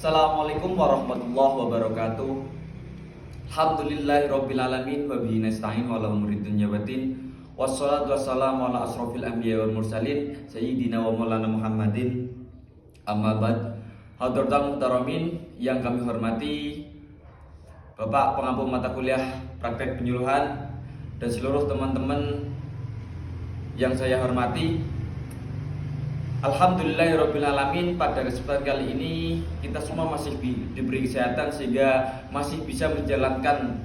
Assalamualaikum warahmatullahi wabarakatuh. Alhamdulillahirrabbilalamin. Wabihi nasta'in wa ala umuri dunya waddin. Wassalatu wassalamu ala asrofil anbiya wal mursalin Sayyidina wa maulana Muhammadin. Amma ba'd. Hadratul muhtaramin yang kami hormati, Bapak pengampu mata kuliah praktek penyuluhan dan seluruh teman-teman yang saya hormati, alhamdulillahirrabbilalamin, pada kesempatan kali ini kita semua masih diberi kesehatan sehingga masih bisa menjalankan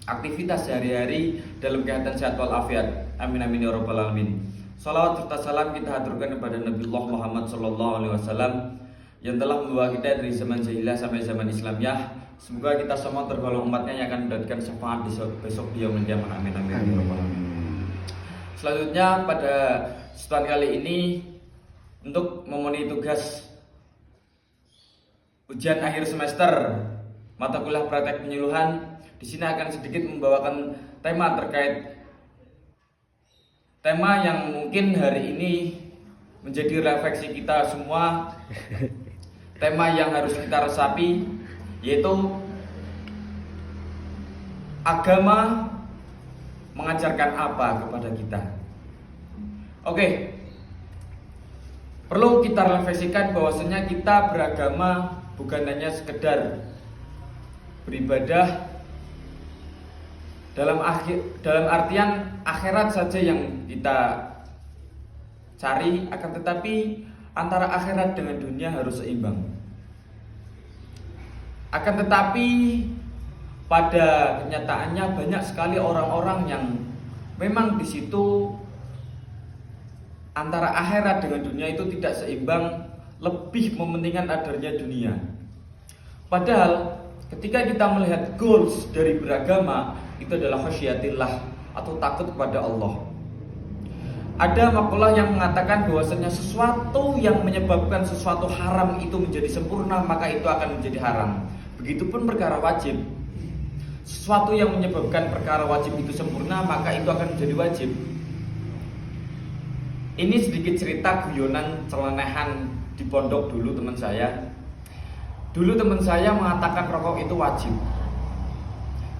aktivitas sehari-hari dalam keadaan sehat walafiat. Amin amin ya rabbal alamin. Salawat serta salam kita haturkan kepada Nabiullah Muhammad SAW yang telah membawa kita dari zaman jahiliyah sampai zaman Islamiyah. Semoga kita semua tergolong umatnya yang akan mendapatkan syafaat besok di yaumul qiyamah. Amin amin ya rabbal alamin. Selanjutnya pada kesempatan kali ini, untuk memenuhi tugas ujian akhir semester mata kuliah praktek penyuluhan, di sini akan sedikit membawakan tema terkait tema yang mungkin hari ini menjadi refleksi kita semua, tema yang harus kita resapi, yaitu agama mengajarkan apa kepada kita. Oke. Perlu kita refleksikan bahwasanya kita beragama bukan hanya sekedar beribadah dalam artian akhirat saja yang kita cari, akan tetapi antara akhirat dengan dunia harus seimbang. Akan tetapi pada kenyataannya banyak sekali orang-orang yang memang di situ antara akhirat dengan dunia itu tidak seimbang, lebih mementingkan adanya dunia. Padahal ketika kita melihat goals dari beragama, itu adalah khasyiatillah atau takut kepada Allah. Ada makalah yang mengatakan bahwasanya sesuatu yang menyebabkan sesuatu haram itu menjadi sempurna, maka itu akan menjadi haram. Begitupun perkara wajib. Sesuatu yang menyebabkan perkara wajib itu sempurna, maka itu akan menjadi wajib. Ini sedikit cerita guyonan celenehan di pondok dulu teman saya. Dulu teman saya mengatakan rokok itu wajib.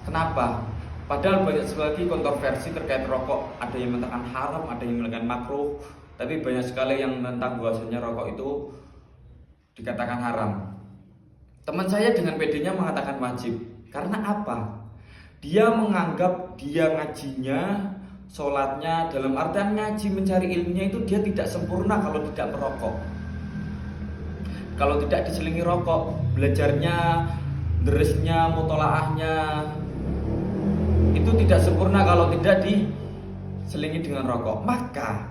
Kenapa? Padahal banyak sekali kontroversi terkait rokok. Ada yang mengatakan haram, ada yang mengatakan makruh. Tapi banyak sekali yang menentang bahwasanya rokok itu dikatakan haram. Teman saya dengan pedenya mengatakan wajib. Karena apa? Dia menganggap dia ngajinya, sholatnya, dalam artian ngaji mencari ilmunya itu dia tidak sempurna kalau tidak merokok. Kalau tidak diselingi rokok, belajarnya, derisnya, mutolaahnya itu tidak sempurna kalau tidak diselingi dengan rokok. Maka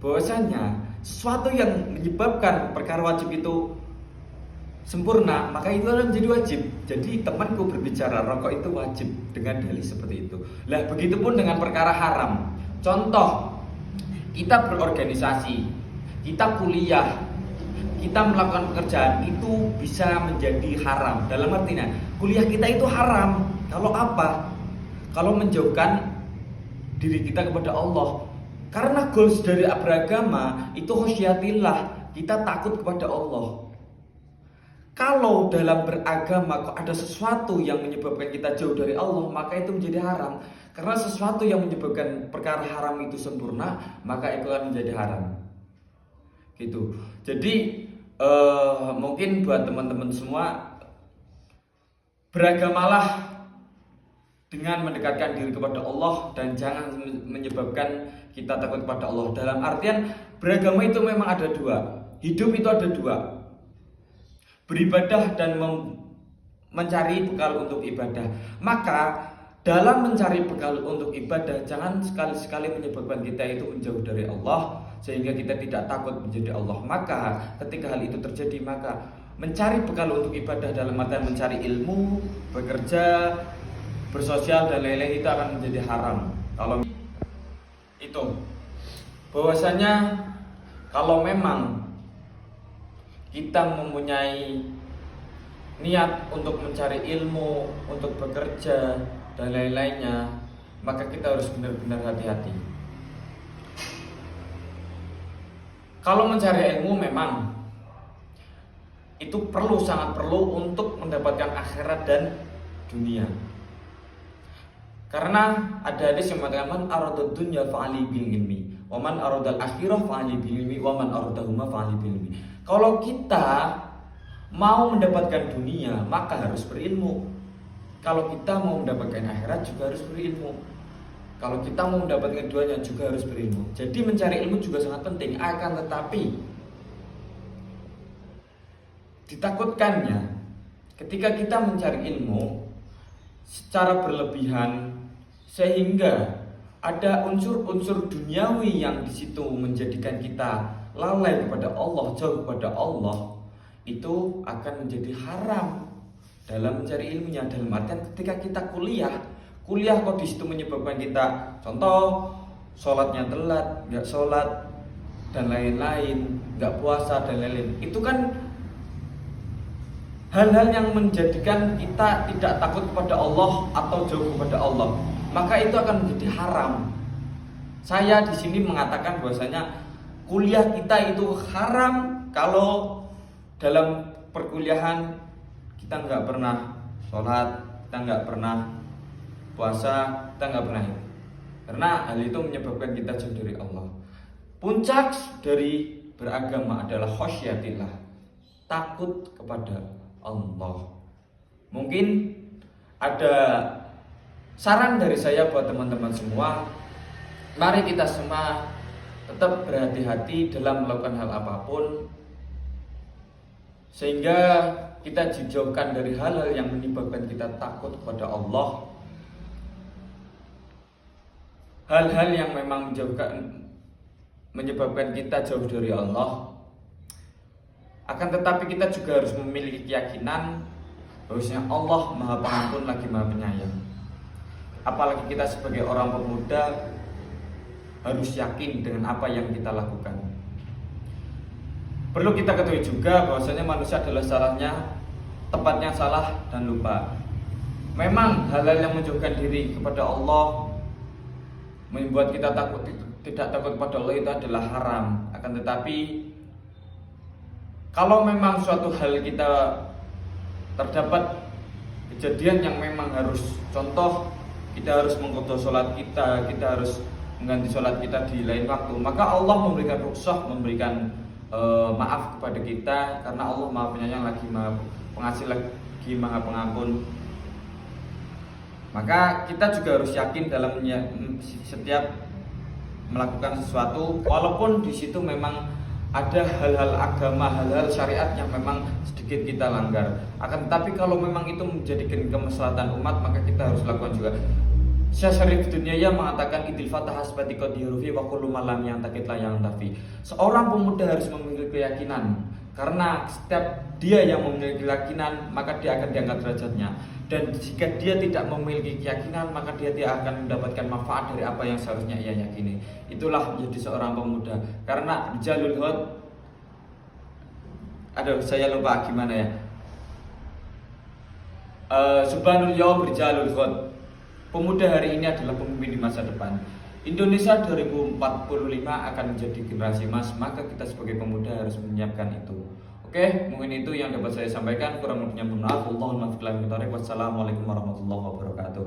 bahwasanya sesuatu yang menyebabkan perkara wajib itu sempurna, maka itu akan menjadi wajib. Jadi temanku berbicara rokok itu wajib dengan dalil seperti itu. Lah begitupun dengan perkara haram. Contoh, kita berorganisasi, kita kuliah, kita melakukan pekerjaan, itu bisa menjadi haram. Dalam artinya kuliah kita itu haram. Kalau apa? Kalau menjauhkan diri kita kepada Allah. Karena goals dari beragama itu khasyiatillah, kita takut kepada Allah. Kalau dalam beragama kok ada sesuatu yang menyebabkan kita jauh dari Allah, maka itu menjadi haram. Karena sesuatu yang menyebabkan perkara haram itu sempurna, maka itu akan menjadi haram. Gitu. Jadi mungkin buat teman-teman semua, beragamalah dengan mendekatkan diri kepada Allah dan jangan menyebabkan kita takut kepada Allah. Dalam artian beragama itu memang ada dua. Hidup itu ada dua. Beribadah dan mencari bekal untuk ibadah. Maka dalam mencari bekal untuk ibadah, jangan sekali-sekali menyebabkan kita itu menjauh dari Allah sehingga kita tidak takut menjadi Allah. Maka ketika hal itu terjadi, maka mencari bekal untuk ibadah dalam artian mencari ilmu, bekerja, bersosial dan lain-lain itu akan menjadi haram. Kalau itu bahwasanya kalau memang kita mempunyai niat untuk mencari ilmu, untuk bekerja dan lain-lainnya, maka kita harus benar-benar hati-hati. Kalau mencari ilmu memang itu perlu, sangat perlu untuk mendapatkan akhirat dan dunia. Karena ada hadis yang mengatakan man aradad dunya fa'ali bil ilmi wa man aradal akhirah fa'ali bil ilmi wa man aradahuma fa'ali bil ilmi. Kalau kita mau mendapatkan dunia maka harus berilmu. Kalau kita mau mendapatkan akhirat juga harus berilmu. Kalau kita mau mendapatkan keduanya juga harus berilmu. Jadi mencari ilmu juga sangat penting. Akan tetapi ditakutkannya ketika kita mencari ilmu secara berlebihan sehingga ada unsur-unsur duniawi yang di situ menjadikan kita lalai kepada Allah, jauh kepada Allah, itu akan menjadi haram dalam mencari ilmunya. Dalam artian ketika kita kuliah kok di situ menyebabkan kita, contoh, sholatnya telat, nggak sholat dan lain-lain, nggak puasa dan lain-lain, itu kan hal-hal yang menjadikan kita tidak takut kepada Allah atau jauh kepada Allah, maka itu akan menjadi haram. Saya di sini mengatakan bahwasanya kuliah kita itu haram kalau dalam perkuliahan kita nggak pernah sholat, kita nggak pernah puasa, kita nggak pernah itu. Karena hal itu menyebabkan kita jauh dari Allah. Puncak dari beragama adalah khosyatillah, takut kepada Allah. Mungkin ada saran dari saya buat teman-teman semua, mari kita semua tetap berhati-hati dalam melakukan hal apapun, sehingga kita dijauhkan dari hal-hal yang menyebabkan kita takut kepada Allah, hal-hal yang memang menyebabkan kita jauh dari Allah. Akan tetapi kita juga harus memiliki keyakinan bahwasanya Allah Maha Pengampun lagi Maha Penyayang. Apalagi kita sebagai orang pemuda harus yakin dengan apa yang kita lakukan. Perlu kita ketahui juga bahwasanya manusia adalah salahnya, tempatnya salah dan lupa. Memang hal-hal yang menjauhkan diri kepada Allah, membuat kita tidak takut kepada Allah, itu adalah haram. Akan tetapi kalau memang suatu hal kita terdapat kejadian yang memang harus, contoh kita harus mengqadha sholat kita harus mengganti sholat kita di lain waktu, maka Allah memberikan rukhsah, memberikan maaf kepada kita, karena Allah Maha Penyayang lagi Maha Pengasih lagi Maha Pengampun. Maka kita juga harus yakin dalam setiap melakukan sesuatu, walaupun di situ memang ada hal-hal agama, hal-hal syariat yang memang sedikit kita langgar. Akan tetapi kalau memang itu menjadikan kemaslahatan umat, maka kita harus lakukan juga. Syekh Syarif Dunyaya mengatakan idil fatah hasbati qadirufi wa kullu malam yang takit layang tafi. Seorang pemuda harus memiliki keyakinan, karena setiap dia yang memiliki keyakinan maka dia akan diangkat derajatnya. Dan jika dia tidak memiliki keyakinan maka dia tidak akan mendapatkan manfaat dari apa yang seharusnya ia yakini. Itulah menjadi seorang pemuda. Karena Jalul Hud, aduh saya lupa gimana ya, Subhanul Yaum Rijalul Hud, pemuda hari ini adalah pemimpin di masa depan. Indonesia 2045 akan menjadi generasi emas, maka kita sebagai pemuda harus menyiapkan itu. Oke, mungkin itu yang dapat saya sampaikan. Kurang lebihnya mohon maaf. Wassalamualaikum warahmatullahi wabarakatuh.